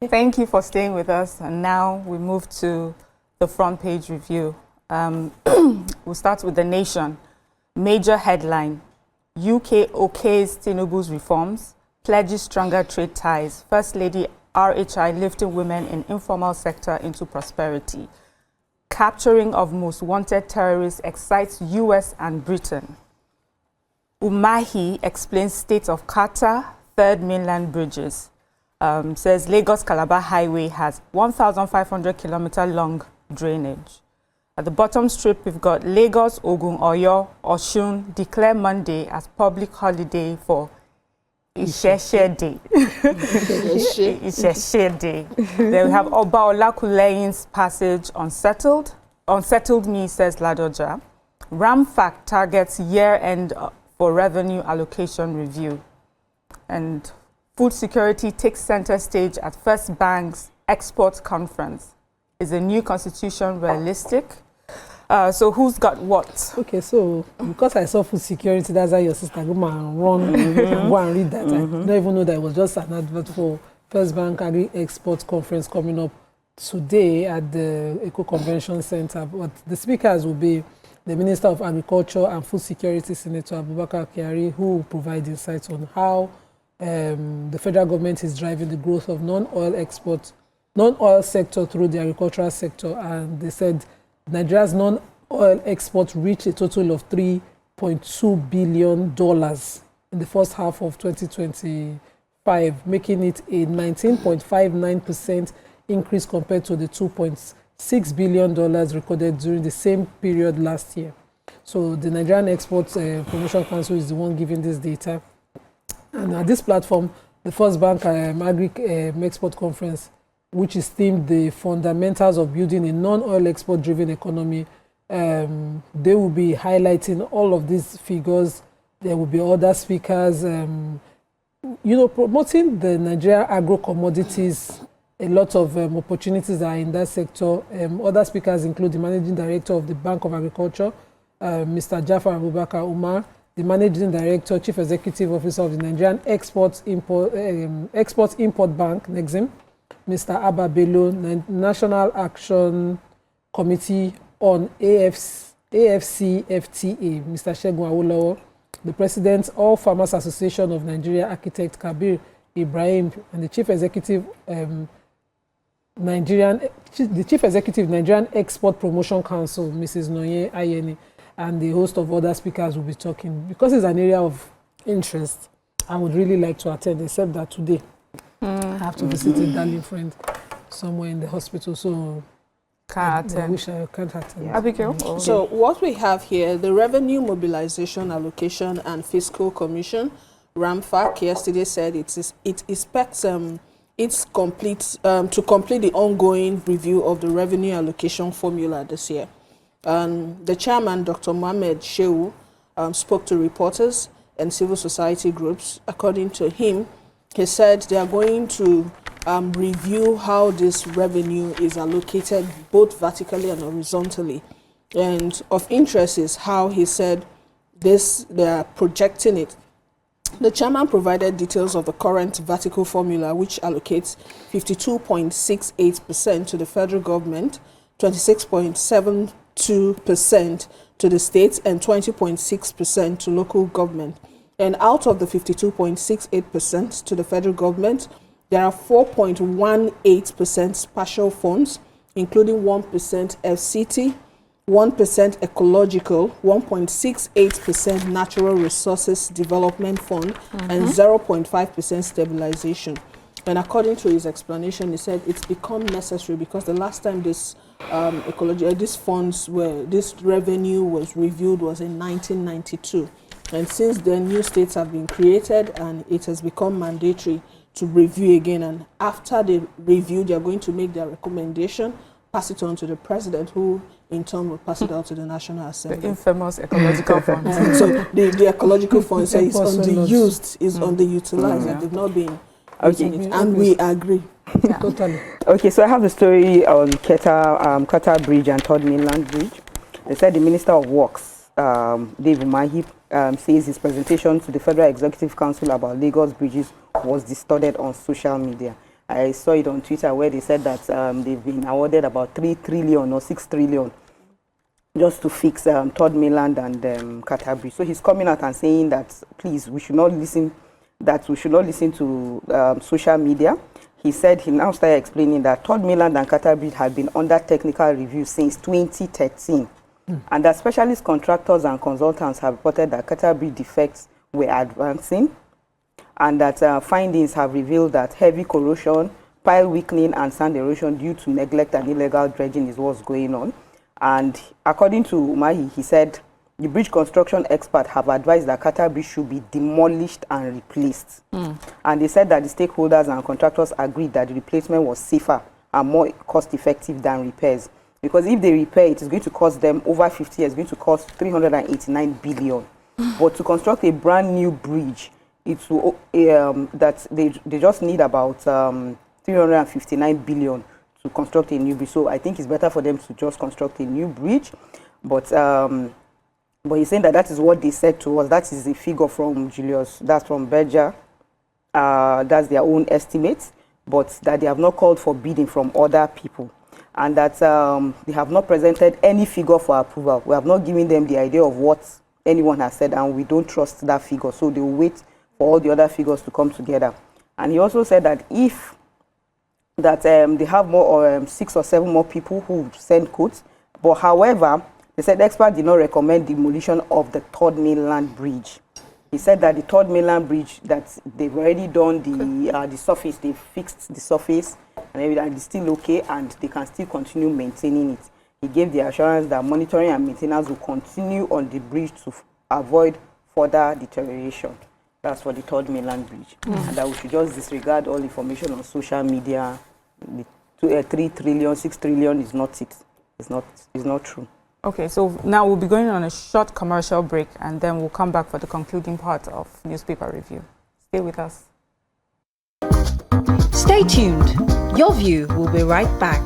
Thank you for staying with us. And now we move to the front page review. We'll start with The Nation. Major headline: UK okays Tinubu's reforms, pledges stronger trade ties. First Lady RHI lifting women in informal sector into prosperity. Capturing of most wanted terrorists excites US and Britain. Umahi explains state of Qatar, third mainland bridges. Says Lagos-Calabar Highway has 1,500 kilometer long drainage. At the bottom strip, we've got Lagos, Ogun, Oyo, Osun declare Monday as public holiday for Isese Day. Isese Day. Then we have Oba Olakulehin's passage unsettled. Unsettled me, says Ladoja. Ramfac targets year-end for revenue allocation review. And food security takes center stage at First Bank's export conference. Is a new constitution realistic? So who's got what? Okay, so because I saw food security, that's why your sister go and run go and read that. I don't even know that it was just an advert for First Bank Agric Export Conference coming up today at the Eco Convention Center. But the speakers will be the Minister of Agriculture and Food Security, Senator Abubakar Kyari, who will provide insights on how the federal government is driving the growth of non-oil sector through the agricultural sector. And they said Nigeria's non-oil exports reached a total of $3.2 billion in the first half of 2025, making it a 19.59% increase compared to the $2.6 billion recorded during the same period last year. So the Nigerian Export Promotion Council is the one giving this data. And at this platform, the First Bank Agric Export Conference, which is themed the fundamentals of building a non-oil export-driven economy. They will be highlighting all of these figures. There will be other speakers, promoting the Nigeria agro-commodities. A lot of opportunities are in that sector. Other speakers include the Managing Director of the Bank of Agriculture, Mr. Jafar Abubakar Umar, the Managing Director, Chief Executive Officer of the Nigerian Export-Import Bank, NEXIM, Mr. Abba Bello, National Action Committee on AFCFTA, Mr. Segun Awolowo, the President of Farmers Association of Nigeria, Architect Kabir Ibrahim, and the Chief Executive Nigerian Export Promotion Council, Mrs. Noye Ayeni, and the host of other speakers will be talking. Because it's an area of interest, I would really like to attend, except that today I have to visit a darling friend somewhere in the hospital, so I wish I can't attend. Yeah. Abigail? So what we have here, the Revenue Mobilization Allocation and Fiscal Commission, RAMFAC, yesterday said it expects to complete the ongoing review of the revenue allocation formula this year. The chairman, Dr. Mohamed Shehu, spoke to reporters and civil society groups. According to him, he said they are going to review how this revenue is allocated both vertically and horizontally. And of interest is how he said they are projecting it. The chairman provided details of the current vertical formula, which allocates 52.68% to the federal government, 26.72% to the states, and 20.6% to local government. And out of the 52.68% to the federal government, there are 4.18% special funds, including 1% FCT, 1% ecological, 1.68% natural resources development fund, and 0.5% stabilization. And according to his explanation, he said it's become necessary because the last time this this revenue was reviewed was in 1992. And since then, new states have been created and it has become mandatory to review again. And after they review, they are going to make their recommendation, pass it on to the president, who in turn will pass it out to the National Assembly. The infamous ecological fund. So the ecological fund is underused, is underutilized, and they've not been using it. And we agree. Yeah. Totally. Okay, so I have the story on Qatar Bridge and Third Mainland Bridge. They said the Minister of Works, Dave Umahi, says his presentation to the Federal Executive Council about Lagos bridges was distorted on social media. I saw it on Twitter where they said that they've been awarded about 3 trillion or 6 trillion just to fix Third Mainland and Qatar Bridge. So he's coming out and saying that, please, we should not listen to social media. He said he now started explaining that Third Mainland and Qatar Bridge had been under technical review since 2013. And that specialist contractors and consultants have reported that Qatar Bridge defects were advancing, and that findings have revealed that heavy corrosion, pile weakening, and sand erosion due to neglect and illegal dredging is what's going on. And according to Umahi, he said the bridge construction experts have advised that Qatar Bridge should be demolished and replaced. And they said that the stakeholders and contractors agreed that the replacement was safer and more cost-effective than repairs. Because if they repair it, it's going to cost them over 50 years, it's going to cost 389 billion. But to construct a brand new bridge, it's that they just need about 359 billion to construct a new bridge. So I think it's better for them to just construct a new bridge. But he's saying that is what they said to us. That is a figure from Julius. That's from Berger. That's their own estimate, but that they have not called for bidding from other people, and that they have not presented any figure for approval. We have not given them the idea of what anyone has said, and we don't trust that figure. So they will wait for all the other figures to come together. And he also said that if they have more 6 or 7 more people who send quotes, but however, they said experts did not recommend demolition of the Third Mainland Bridge. He said that the Third Mainland Bridge, that they've already done the surface, they fixed the surface, and everything is still okay, and they can still continue maintaining it. He gave the assurance that monitoring and maintenance will continue on the bridge to avoid further deterioration. That's for the Third Mainland Bridge. And that we should just disregard all information on social media. The 3 trillion, 6 trillion is not it. It's not true. Okay, so now we'll be going on a short commercial break, and then we'll come back for the concluding part of newspaper review. Stay with us. Stay tuned. Your View will be right back.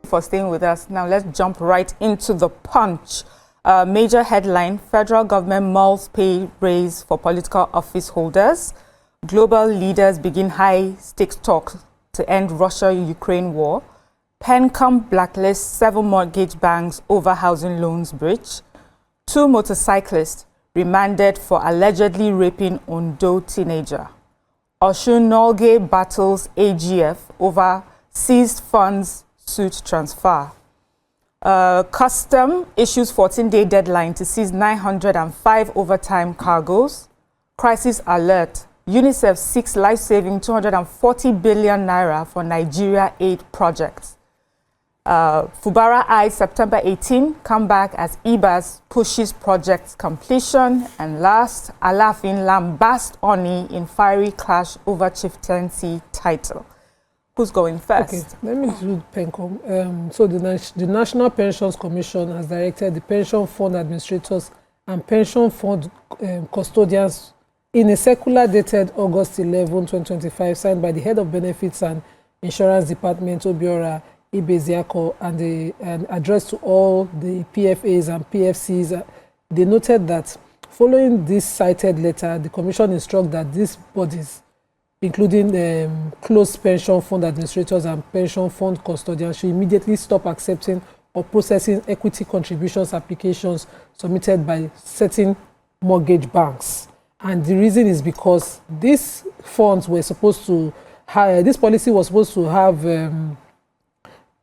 For staying with us. Now let's jump right into the Punch. Major headline: federal government mulls pay raise for political office holders. Global leaders begin high-stakes talks to end Russia-Ukraine war. Pencom blacklists 7 mortgage banks over housing loans breach. 2 motorcyclists remanded for allegedly raping Ondo teenager. Osun Nolge battles AGF over seized funds suit transfer. Custom issues 14-day deadline to seize 905 overtime cargoes. Crisis alert: UNICEF seeks life-saving 240 billion naira for Nigeria aid projects. Fubara eyes September 18 comeback as IBAS pushes project completion. And last, Alafin lambast Oni in fiery clash over chieftaincy title. Who's going first? Okay, let me do PENCOM. So the National Pensions Commission has directed the pension fund administrators and pension fund custodians in a circular dated August 11, 2025, signed by the head of benefits and insurance department, Obiora Ibeziako, and addressed to all the PFAs and PFCs. They noted that following this cited letter, the commission instructs that these bodies, including closed pension fund administrators and pension fund custodians, should immediately stop accepting or processing equity contributions applications submitted by certain mortgage banks. And the reason is because these funds were supposed to have, this policy was supposed to have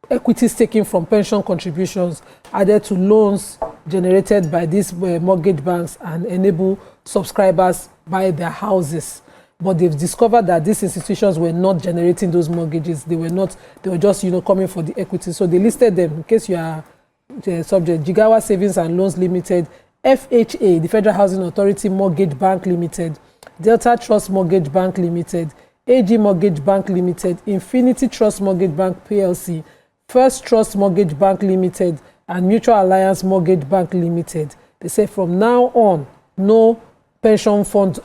equities taken from pension contributions added to loans generated by these mortgage banks and enable subscribers buy their houses. But they've discovered that these institutions were not generating those mortgages. They were just, coming for the equity. So they listed them, in case you are subject: Jigawa Savings and Loans Limited, FHA, the Federal Housing Authority Mortgage Bank Limited, Delta Trust Mortgage Bank Limited, AG Mortgage Bank Limited, Infinity Trust Mortgage Bank PLC, First Trust Mortgage Bank Limited, and Mutual Alliance Mortgage Bank Limited. They say from now on, no pension fund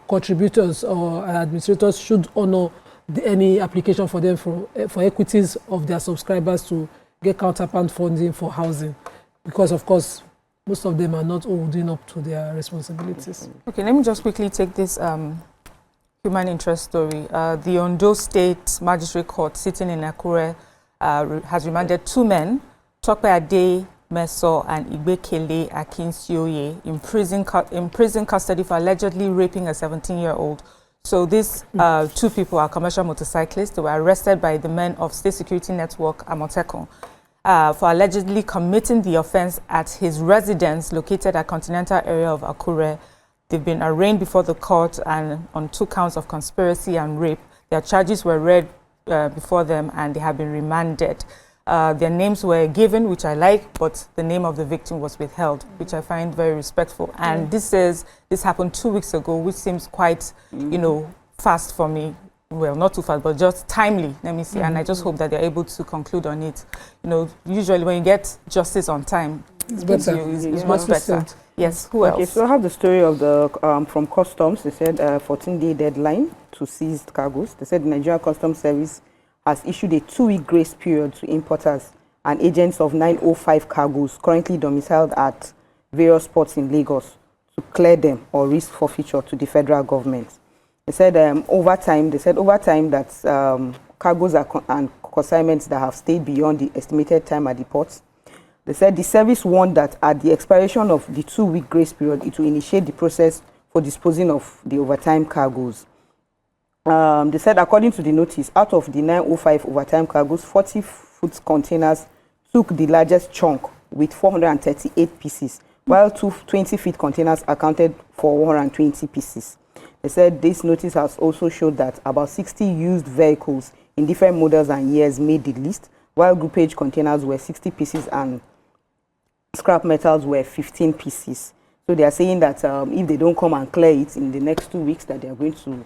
contributors or administrators should honor any application for them for equities of their subscribers to get counterpart funding for housing, because of course most of them are not holding up to their responsibilities. Okay, let me just quickly take this human interest story. The Ondo State Magistrate Court sitting in Akure has remanded 2 men, Tope Ade Meso and Igbekele Akinsioye, in prison custody for allegedly raping a 17-year-old. So these 2 people are commercial motorcyclists. They were arrested by the men of State Security Network Amotekun for allegedly committing the offense at his residence located at Continental area of Akure. They've been arraigned before the court and on 2 counts of conspiracy and rape. Their charges were read before them and they have been remanded. Their names were given, which I like, but the name of the victim was withheld, which I find very respectful. And this happened 2 weeks ago, which seems quite, fast for me. Well, not too fast, but just timely, let me say. And I just hope that they're able to conclude on it. Usually when you get justice on time, it's much better. Yes, who else? Okay, so I have the story of the from Customs. They said 14-day deadline to seized cargoes. They said the Nigerian Customs Service has issued a 2-week grace period to importers and agents of 905 cargoes currently domiciled at various ports in Lagos to clear them or risk forfeiture to the federal government. They said over time that cargoes and consignments that have stayed beyond the estimated time at the ports. They said the service warned that at the expiration of the 2-week grace period, it will initiate the process for disposing of the overtime cargoes. They said, according to the notice, out of the 905 overtime cargoes, 40-foot containers took the largest chunk with 438 pieces, while 20-feet containers accounted for 120 pieces. They said this notice has also showed that about 60 used vehicles in different models and years made the list, while groupage containers were 60 pieces and scrap metals were 15 pieces. So they are saying that if they don't come and clear it in the next 2 weeks, that they are going to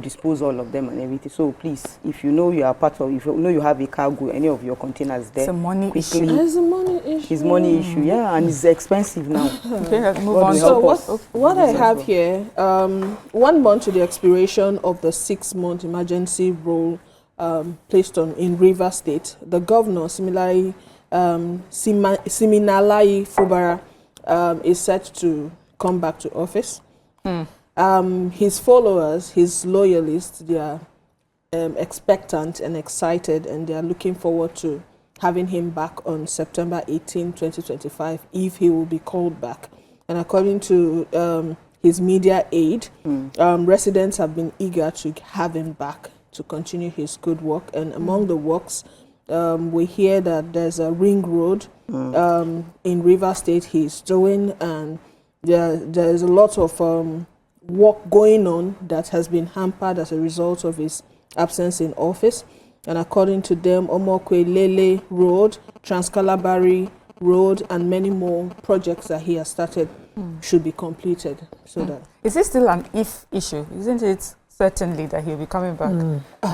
dispose all of them and everything. So please, if you know you are part of, if you know you have a cargo, any of your containers there, it's a money quickly. issue. It's a money issue. It's money issue, yeah, and it's expensive now. Okay, let's move on. So what I have here, 1 month to the expiration of the 6-month emergency rule placed in Rivers State, the governor, similarly, Siminalayi Fubara, is set to come back to office. His followers, his loyalists, they are expectant and excited, and they are looking forward to having him back on September 18, 2025, if he will be called back. And according to his media aide, residents have been eager to have him back to continue his good work. And among the works, we hear that there's a ring road in Rivers State he's doing, and there's a lot of work going on that has been hampered as a result of his absence in office. And according to them, Omokwe-Lele Road, Trans-Calabari Road, and many more projects that he has started should be completed. So that is this still an if issue? Isn't it certainly that he'll be coming back?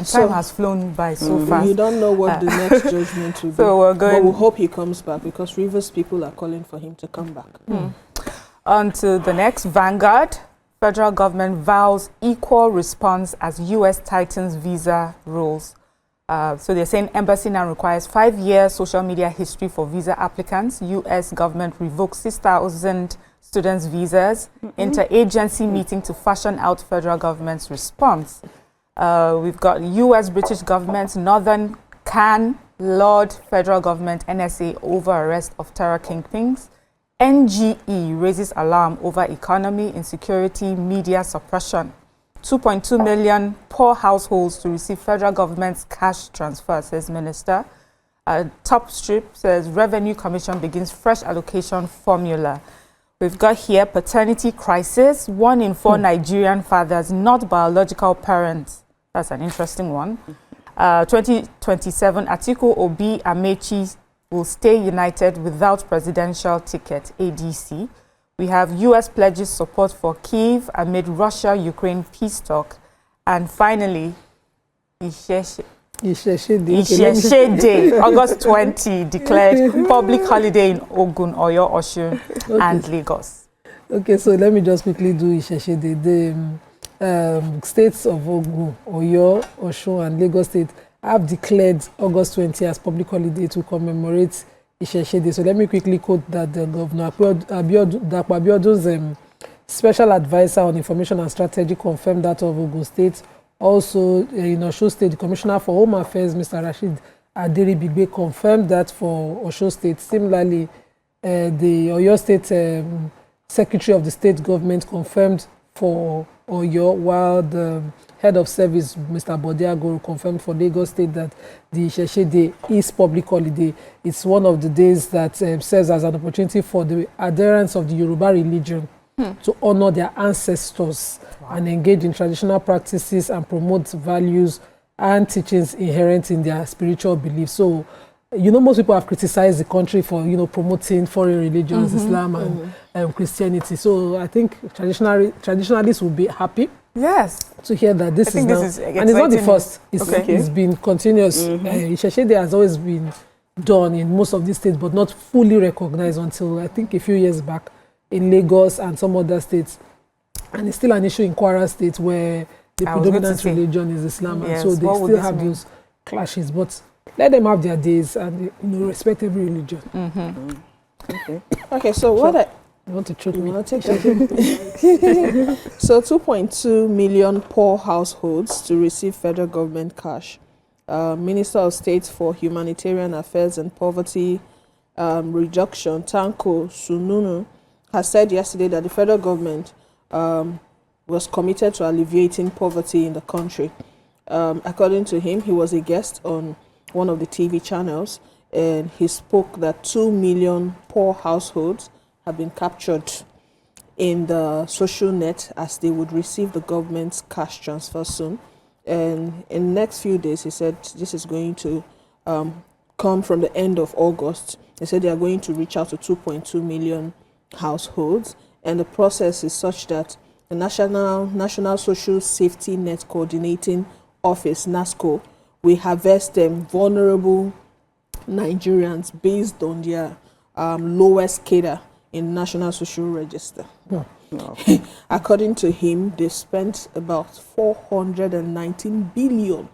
Time has flown by so fast. You don't know what the next judgment will be. So we're going. But we hope he comes back, because Rivers people are calling for him to come back. On to the next, Vanguard. Federal government vows equal response as U.S. tightens visa rules. So they're saying embassy now requires 5-year social media history for visa applicants. U.S. government revokes 6,000 students' visas. Interagency meeting to fashion out federal government's response. We've got U.S. British government, Northern Can, Lord federal government, NSA over arrest of terror kingpins. NGE raises alarm over economy, insecurity, media suppression. 2.2 million poor households to receive federal government's cash transfer, says Minister. Top strip says Revenue Commission begins fresh allocation formula. We've got here paternity crisis. 1 in 4 Nigerian fathers, not biological parents. That's an interesting one. 2027, Atiku Obi Amechi will stay united without presidential ticket, ADC. We have U.S. pledges support for Kyiv amid Russia-Ukraine peace talk. And finally, Isese Day, August 20, declared public holiday in Ogun, Oyo, Osun, and Lagos. Okay, so let me just quickly do Isese Day. The states of Ogun, Oyo, Osun, and Lagos State have declared August 20 as public holiday to commemorate Isese Day. So let me quickly quote that the Governor Abiodun's special advisor on information and strategy confirmed that of Ogun State. Also, in Osho State, the Commissioner for Home Affairs, Mr. Rashid Aderibigbe, confirmed that for Osho State. Similarly, the Oyo State Secretary of the State Government confirmed for Oyo, while the Head of Service, Mr. Bodiago, confirmed for Lagos State that the Isese Day is public holiday. It's one of the days that serves as an opportunity for the adherents of the Yoruba religion to honor their ancestors and engage in traditional practices and promote values and teachings inherent in their spiritual beliefs. So, most people have criticized the country for, promoting foreign religions, Islam and Christianity. So I think traditionalists will be happy. Yes. To hear that this is now, and it's not the first. It's been continuous. Isese Day has always been done in most of these states, but not fully recognized until I think a few years back in Lagos and some other states. And it's still an issue in Kwara State where the predominant religion is Islam, and so they still have those clashes. But let them have their days and respect every religion. Okay, so what you want to choke me? So 2.2 million poor households to receive federal government cash. Minister of State for Humanitarian Affairs and Poverty Reduction, Tanko Sununu, has said yesterday that the federal government was committed to alleviating poverty in the country. According to him, he was a guest on one of the TV channels, and he spoke that 2 million poor households have been captured in the social net as they would receive the government's cash transfer soon. And in the next few days, he said this is going to come from the end of August. They said they are going to reach out to 2.2 million households, and the process is such that the National Social Safety Net Coordinating Office, NASCO, will harvest vulnerable Nigerians based on their lowest cadre in National Social Register. According to him, they spent about 419 billion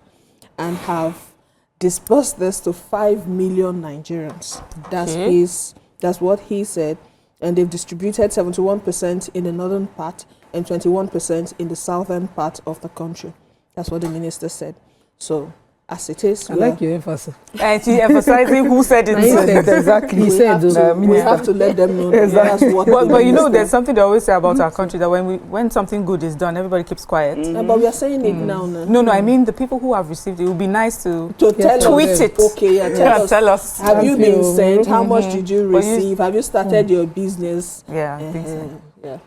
and have disbursed this to 5 million Nigerians. That's what he said. And they've distributed 71% in the northern part and 21% in the southern part of the country. That's what the minister said. So, as it is, I like your emphasis. And she emphasizing who said it. Exactly. We have to let them know that that's what. But there's something they always say about our country, that when something good is done, everybody keeps quiet. But we are saying it now. No, I mean the people who have received it. It would be nice to tweet it. Okay, tell us. Have you been sent? How much did you receive? Have you started your business? Yeah, I think so. Yeah.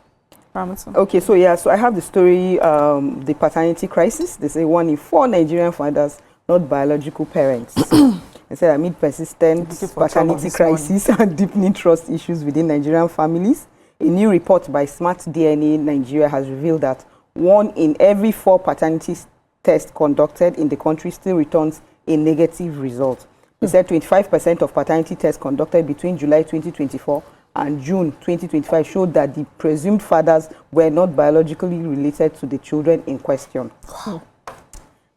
Okay, so I have the story, the paternity crisis. They say 1 in 4 Nigerian fathers, not biological parents. They said amid persistent paternity crisis and deepening trust issues within Nigerian families, a new report by Smart DNA Nigeria has revealed that 1 in every 4 paternity tests conducted in the country still returns a negative result. They said 25% of paternity tests conducted between July 2024 and June 2025 showed that the presumed fathers were not biologically related to the children in question.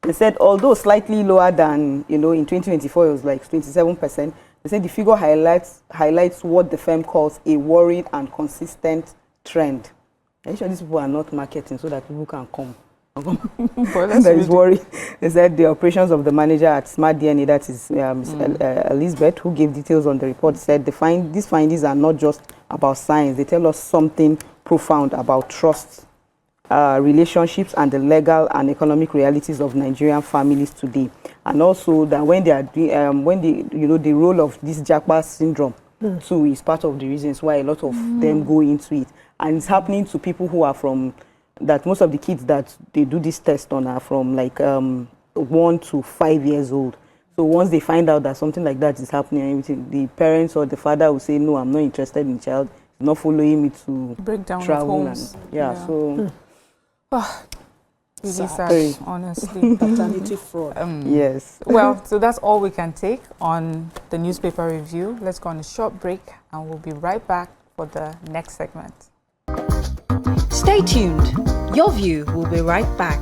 They said, although slightly lower than, in 2024, it was like 27%, they said the figure highlights what the firm calls a worrying and consistent trend. I'm sure these people are not marketing so that people can come. That is worrying. They said the operations of the manager at Smart DNA, that is Elizabeth, who gave details on the report, said these findings are not just about science. They tell us something profound about trust, relationships, and the legal and economic realities of Nigerian families today. And also that when they are the role of this Japa syndrome too is part of the reasons why a lot of them go into it. And it's happening to people who are from that most of the kids that they do this test on are from like 1 to 5 years old. So once they find out that something like that is happening and everything, the parents or the father will say, no, I'm not interested in the child. He's not following me to breakdown travel. Of homes. So really sad, honestly. Paternity fraud. Yes. Well, so that's all we can take on the newspaper review. Let's go on a short break and we'll be right back for the next segment. Stay tuned. Your View will be right back.